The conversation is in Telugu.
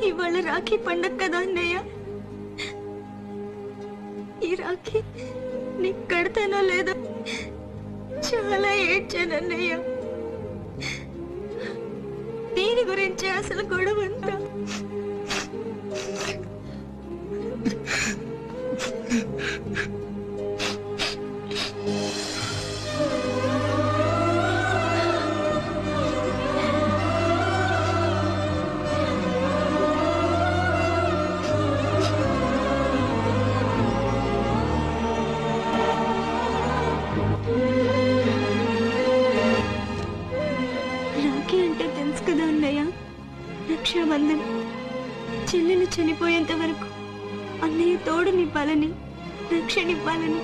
ఇవాళ రాఖీ పండగ కదా అన్నయ్య. ఈ రాఖీ నీకు కడతానో లేదో చాలా ఏడ్చానన్నయ్య. దీని గురించి అసలు గొడవ అంతా. రాఖీ అంటే తెలుసు కదా అన్నయ్య, రక్షాబంధన్. చెల్లెలు చనిపోయేంత వరకు అన్నయ్య తోడునివ్వాలని, రక్షణివ్వాలని.